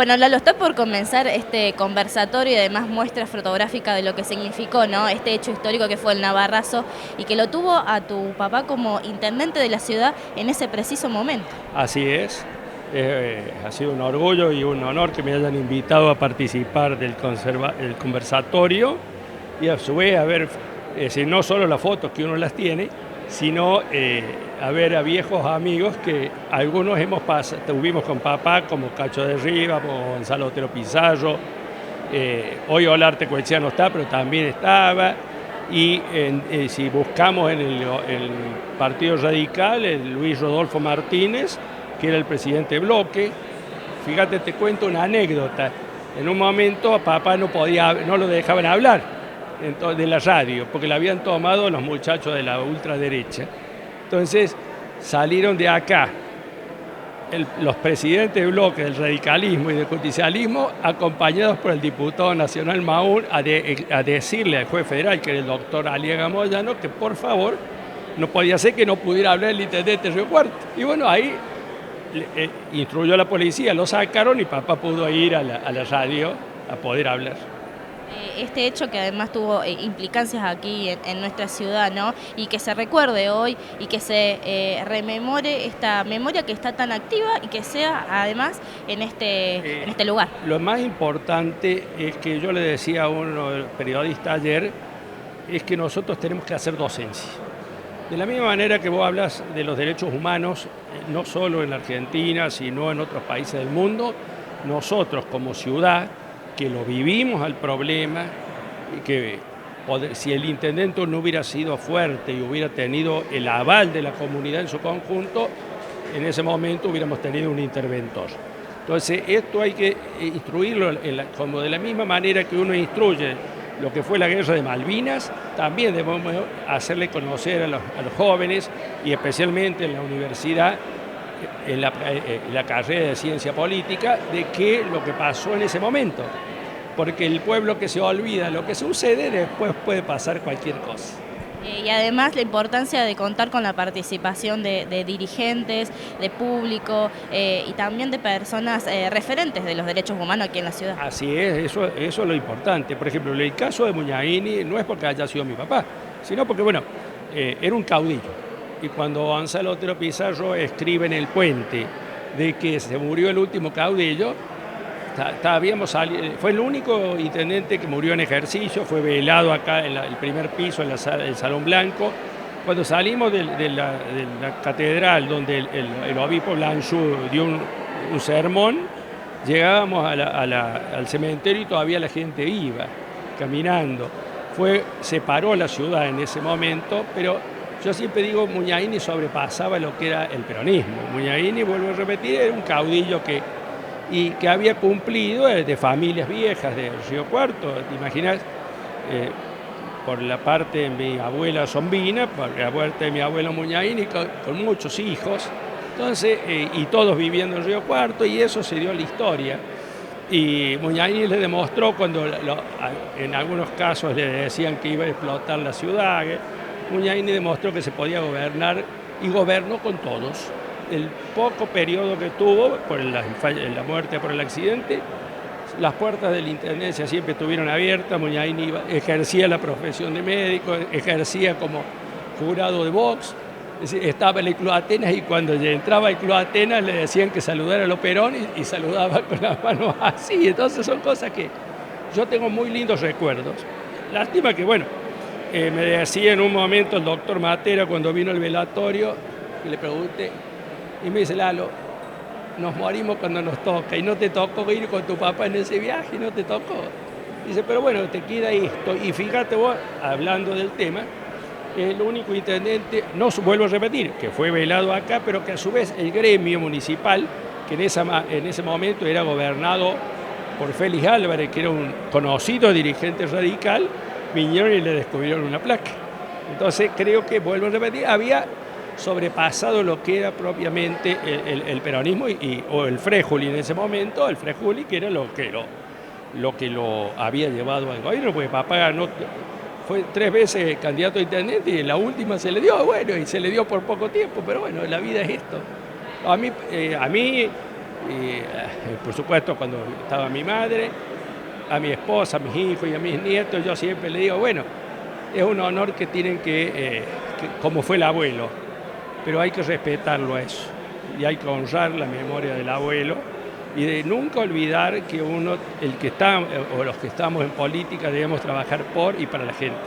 Bueno, Lalo, está por comenzar este conversatorio y además muestra fotográfica de lo que significó, ¿no? Este hecho histórico que fue el Navarrazo y que lo tuvo a tu papá como intendente de la ciudad en ese preciso momento. Así es. Ha sido un orgullo y un honor que me hayan invitado a participar del el conversatorio y a su vez a ver, no solo las fotos que uno las tiene, sino a ver a viejos amigos que algunos tuvimos con papá, como Cacho de Riva, como Gonzalo Otero Pizarro. Hoy Olarte Coechea no está, pero también estaba. Y si buscamos en el Partido Radical, el Luis Rodolfo Martínez, que era el presidente Bloque. Fíjate, te cuento una anécdota. En un momento a papá no lo dejaban hablar de la radio, porque la habían tomado los muchachos de la ultraderecha. Entonces salieron de acá los presidentes de Bloque del radicalismo y del justicialismo, acompañados por el diputado nacional Maún, a decirle al juez federal, que era el doctor Aliaga Moyano, que por favor no podía ser que no pudiera hablar el intendente Río Cuarto. Y bueno, ahí instruyó a la policía, lo sacaron y papá pudo ir a la radio a poder hablar. Este hecho que además tuvo implicancias aquí en nuestra ciudad, ¿no? Y que se recuerde hoy y que se rememore esta memoria que está tan activa y que sea además en este lugar. Lo más importante es que yo le decía a un periodista ayer, es que nosotros tenemos que hacer docencia. De la misma manera que vos hablas de los derechos humanos, no solo en la Argentina, sino en otros países del mundo, nosotros como ciudad, que lo vivimos al problema, y que si el intendente no hubiera sido fuerte y hubiera tenido el aval de la comunidad en su conjunto, en ese momento hubiéramos tenido un interventor. Entonces, esto hay que instruirlo como de la misma manera que uno instruye lo que fue la guerra de Malvinas, también debemos hacerle conocer a los jóvenes y especialmente en la universidad, en la carrera de ciencia política, de qué lo que pasó en ese momento. Porque el pueblo que se olvida lo que sucede, después puede pasar cualquier cosa. Y además la importancia de contar con la participación de dirigentes, de público y también de personas referentes de los derechos humanos aquí en la ciudad. Así es, eso es lo importante. Por ejemplo, el caso de Muñaini no es porque haya sido mi papá, sino porque, bueno, era un caudillo. Y cuando Gonzalo Otero Pizarro escribe en El Puente de que se murió el último caudillo, fue el único intendente que murió en ejercicio, fue velado acá en el primer piso, en el Salón Blanco. Cuando salimos de la catedral, donde el obispo Blanchú dio un sermón, llegábamos al cementerio y todavía la gente iba caminando. Se paró la ciudad en ese momento, pero yo siempre digo, Muñaini sobrepasaba lo que era el peronismo. Muñaini, vuelvo a repetir, era un caudillo que había cumplido de familias viejas de Río Cuarto, ¿te imaginas? Por la parte de mi abuela Zombina, por la parte de mi abuelo Muñaini, con muchos hijos, entonces, y todos viviendo en Río Cuarto, y eso se dio a la historia. Y Muñaini le demostró cuando en algunos casos le decían que iba a explotar la ciudad, Muñaini demostró que se podía gobernar y gobernó con todos. El poco periodo que tuvo por la muerte por el accidente, las puertas de la intendencia siempre estuvieron abiertas. Muñaini ejercía la profesión de médico, ejercía como jurado de box, estaba en el Club Atenas y cuando entraba al Club Atenas le decían que saludara a los Perón y saludaba con las manos así. Entonces son cosas que yo tengo muy lindos recuerdos. Lástima que, bueno, me decía en un momento el doctor Matera cuando vino al velatorio, y le pregunté, y me dice, Lalo, nos morimos cuando nos toca, y no te tocó ir con tu papá en ese viaje, no te tocó. Dice, pero bueno, te queda esto. Y fíjate vos, hablando del tema, el único intendente, no vuelvo a repetir, que fue velado acá, pero que a su vez el gremio municipal, que en ese momento era gobernado por Félix Álvarez, que era un conocido dirigente radical, vinieron y le descubrieron una placa. Entonces creo que, vuelvo a repetir, había sobrepasado lo que era propiamente el peronismo o el Frejuli en ese momento, el Frejuli, que era lo que lo había llevado al gobierno, porque papá ganó, fue 3 veces candidato a intendente y en la última se le dio, bueno, y se le dio por poco tiempo, pero bueno, la vida es esto. A mí Y por supuesto, cuando estaba mi madre, a mi esposa, a mis hijos y a mis nietos, yo siempre le digo, bueno, es un honor que tienen como fue el abuelo, pero hay que respetarlo a eso y hay que honrar la memoria del abuelo y de nunca olvidar que uno, el que está o los que estamos en política, debemos trabajar por y para la gente.